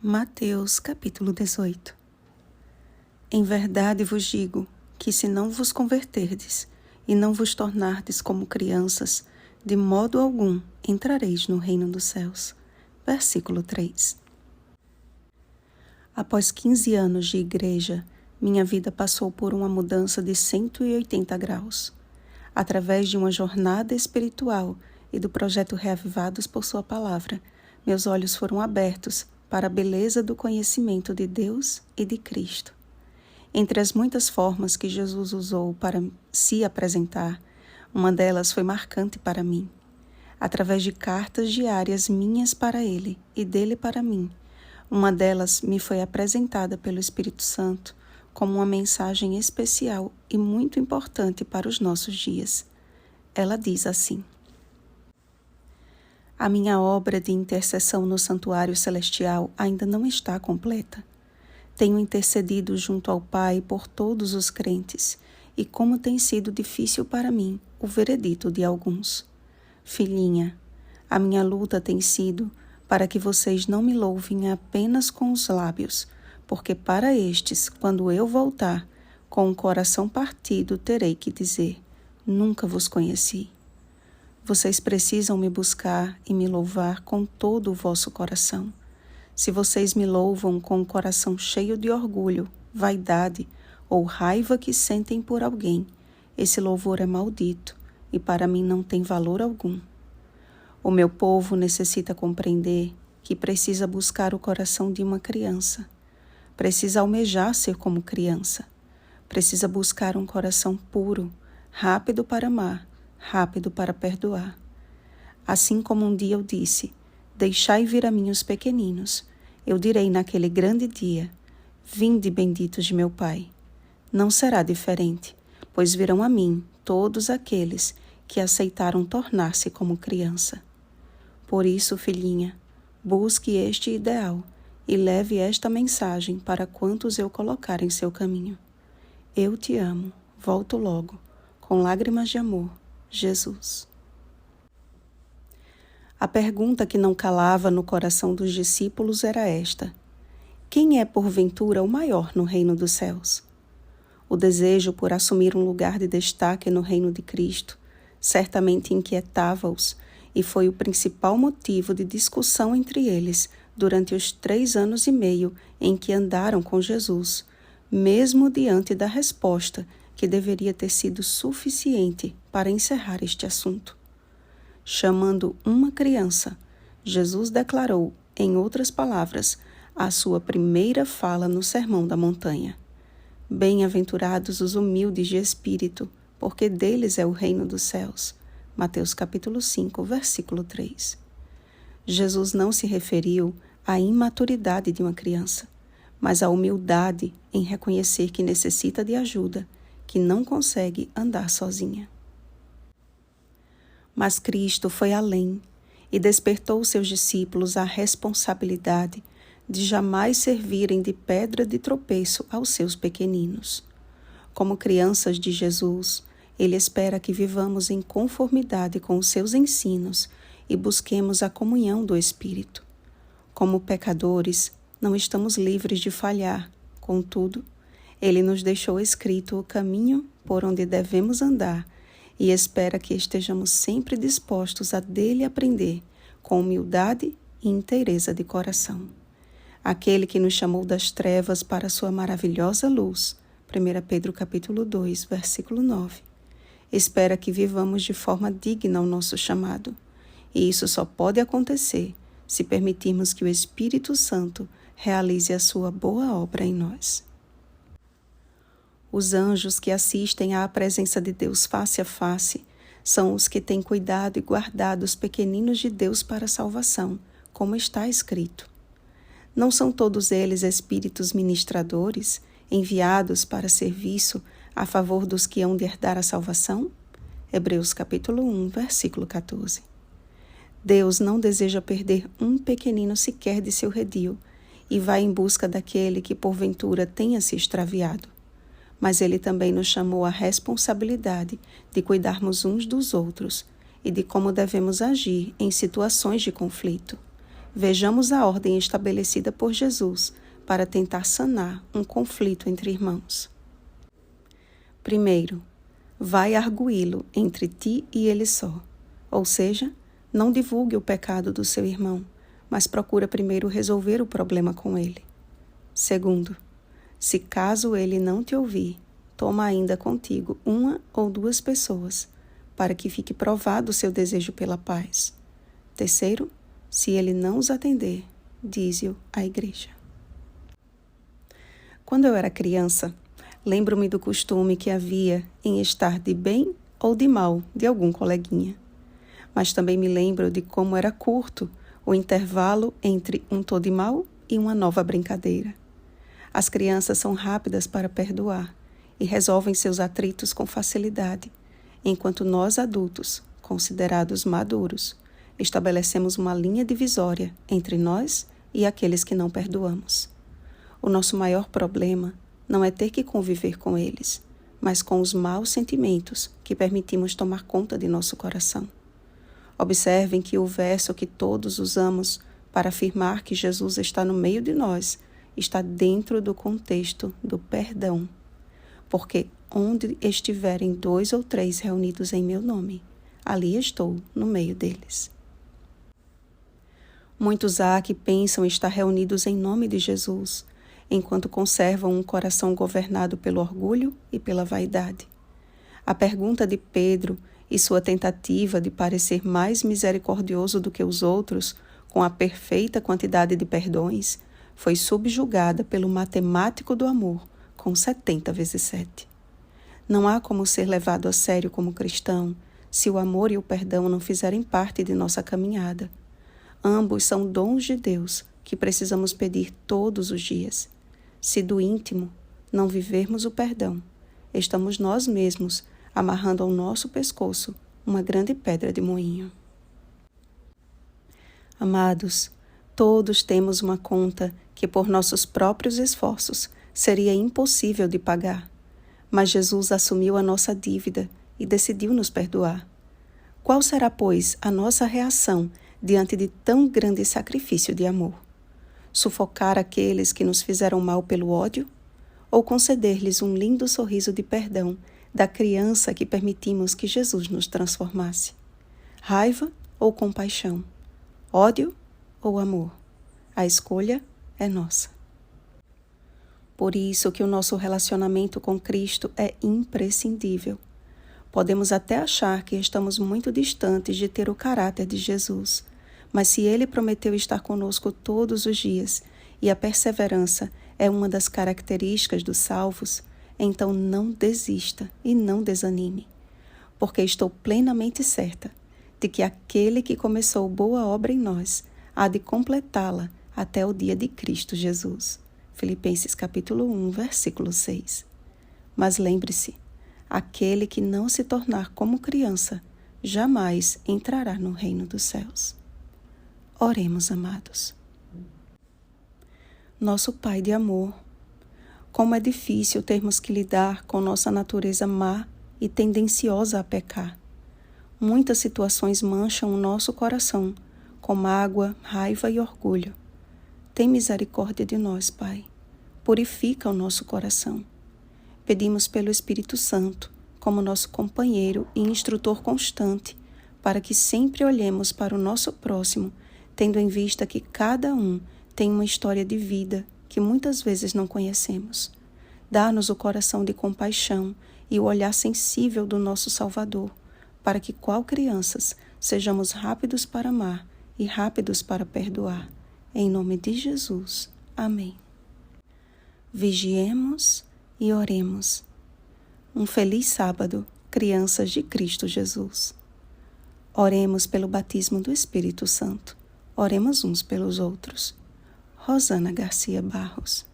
Mateus capítulo 18. Em verdade vos digo que se não vos converterdes e não vos tornardes como crianças, de modo algum entrareis no reino dos céus. Versículo 3. Após 15 anos de igreja, minha vida passou por uma mudança de 180 graus. Através de uma jornada espiritual e do projeto Reavivados por Sua Palavra, meus olhos foram abertos para a beleza do conhecimento de Deus e de Cristo. Entre as muitas formas que Jesus usou para se apresentar, uma delas foi marcante para mim. Através de cartas diárias minhas para Ele e dele para mim, uma delas me foi apresentada pelo Espírito Santo como uma mensagem especial e muito importante para os nossos dias. Ela diz assim: a minha obra de intercessão no santuário celestial ainda não está completa. Tenho intercedido junto ao Pai por todos os crentes, e como tem sido difícil para mim o veredito de alguns. Filhinha, a minha luta tem sido para que vocês não me louvem apenas com os lábios, porque para estes, quando eu voltar, com o coração partido, terei que dizer: nunca vos conheci. Vocês precisam me buscar e me louvar com todo o vosso coração. Se vocês me louvam com o coração cheio de orgulho, vaidade ou raiva que sentem por alguém, esse louvor é maldito e para mim não tem valor algum. O meu povo necessita compreender que precisa buscar o coração de uma criança. Precisa almejar ser como criança. Precisa buscar um coração puro, rápido para amar, rápido para perdoar. Assim como um dia eu disse: deixai vir a mim os pequeninos, eu direi naquele grande dia: vinde, benditos de meu Pai. Não será diferente, pois virão a mim todos aqueles que aceitaram tornar-se como criança. Por isso, filhinha, busque este ideal e leve esta mensagem para quantos eu colocar em seu caminho. Eu te amo, volto logo, com lágrimas de amor, Jesus. A pergunta que não calava no coração dos discípulos era esta: quem é porventura o maior no reino dos céus? O desejo por assumir um lugar de destaque no reino de Cristo certamente inquietava-os e foi o principal motivo de discussão entre eles durante os 3 anos e meio em que andaram com Jesus, mesmo diante da resposta que deveria ter sido suficiente para encerrar este assunto. Chamando uma criança, Jesus declarou, em outras palavras, a sua primeira fala no Sermão da Montanha: bem-aventurados os humildes de espírito, porque deles é o reino dos céus. Mateus capítulo 5, versículo 3. Jesus não se referiu à imaturidade de uma criança, mas à humildade em reconhecer que necessita de ajuda, que não consegue andar sozinha. Mas Cristo foi além e despertou seus discípulos à responsabilidade de jamais servirem de pedra de tropeço aos seus pequeninos. Como crianças de Jesus, Ele espera que vivamos em conformidade com os seus ensinos e busquemos a comunhão do Espírito. Como pecadores, não estamos livres de falhar, contudo, Ele nos deixou escrito o caminho por onde devemos andar e espera que estejamos sempre dispostos a dele aprender, com humildade e inteireza de coração. Aquele que nos chamou das trevas para a sua maravilhosa luz, 1 Pedro capítulo 2, versículo 9, espera que vivamos de forma digna ao nosso chamado, e isso só pode acontecer se permitirmos que o Espírito Santo realize a sua boa obra em nós. Os anjos que assistem à presença de Deus face a face são os que têm cuidado e guardado os pequeninos de Deus para a salvação, como está escrito. Não são todos eles espíritos ministradores, enviados para serviço a favor dos que hão de herdar a salvação? Hebreus capítulo 1, versículo 14. Deus não deseja perder um pequenino sequer de seu redil e vai em busca daquele que porventura tenha se extraviado. Mas Ele também nos chamou à responsabilidade de cuidarmos uns dos outros e de como devemos agir em situações de conflito. Vejamos a ordem estabelecida por Jesus para tentar sanar um conflito entre irmãos. Primeiro, vai arguí-lo entre ti e ele só. Ou seja, não divulgue o pecado do seu irmão, mas procura primeiro resolver o problema com ele. Segundo, se caso ele não te ouvir, toma ainda contigo 1 ou 2 pessoas, para que fique provado o seu desejo pela paz. Terceiro, se ele não os atender, dize-o à igreja. Quando eu era criança, lembro-me do costume que havia em estar de bem ou de mal de algum coleguinha. Mas também me lembro de como era curto o intervalo entre um tô de mal e uma nova brincadeira. As crianças são rápidas para perdoar e resolvem seus atritos com facilidade, enquanto nós adultos, considerados maduros, estabelecemos uma linha divisória entre nós e aqueles que não perdoamos. O nosso maior problema não é ter que conviver com eles, mas com os maus sentimentos que permitimos tomar conta de nosso coração. Observem que o verso que todos usamos para afirmar que Jesus está no meio de nós está dentro do contexto do perdão, porque onde estiverem 2 ou 3 reunidos em meu nome, ali estou no meio deles. Muitos há que pensam estar reunidos em nome de Jesus, enquanto conservam um coração governado pelo orgulho e pela vaidade. A pergunta de Pedro e sua tentativa de parecer mais misericordioso do que os outros, com a perfeita quantidade de perdões, foi subjugada pelo matemático do amor, com 70 vezes 7. Não há como ser levado a sério como cristão se o amor e o perdão não fizerem parte de nossa caminhada. Ambos são dons de Deus que precisamos pedir todos os dias. Se do íntimo não vivermos o perdão, estamos nós mesmos amarrando ao nosso pescoço uma grande pedra de moinho. Amados, todos temos uma conta que por nossos próprios esforços seria impossível de pagar, mas Jesus assumiu a nossa dívida e decidiu nos perdoar. Qual será, pois, a nossa reação diante de tão grande sacrifício de amor? Sufocar aqueles que nos fizeram mal pelo ódio? Ou conceder-lhes um lindo sorriso de perdão da criança que permitimos que Jesus nos transformasse? Raiva ou compaixão? Ódio ou amor? A escolha é nossa. Por isso que o nosso relacionamento com Cristo é imprescindível. Podemos até achar que estamos muito distantes de ter o caráter de Jesus, mas se Ele prometeu estar conosco todos os dias e a perseverança é uma das características dos salvos, então não desista e não desanime, porque estou plenamente certa de que aquele que começou boa obra em nós há de completá-la até o dia de Cristo Jesus. Filipenses capítulo 1, versículo 6. Mas lembre-se, aquele que não se tornar como criança, jamais entrará no reino dos céus. Oremos, amados. Nosso Pai de amor, como é difícil termos que lidar com nossa natureza má e tendenciosa a pecar. Muitas situações mancham o nosso coração com mágoa, raiva e orgulho. Tem misericórdia de nós, Pai. Purifica o nosso coração. Pedimos pelo Espírito Santo, como nosso companheiro e instrutor constante, para que sempre olhemos para o nosso próximo, tendo em vista que cada um tem uma história de vida que muitas vezes não conhecemos. Dá-nos o coração de compaixão e o olhar sensível do nosso Salvador, para que, qual crianças, sejamos rápidos para amar e rápidos para perdoar. Em nome de Jesus. Amém. Vigiemos e oremos. Um feliz sábado, crianças de Cristo Jesus. Oremos pelo batismo do Espírito Santo. Oremos uns pelos outros. Rosana Garcia Barros.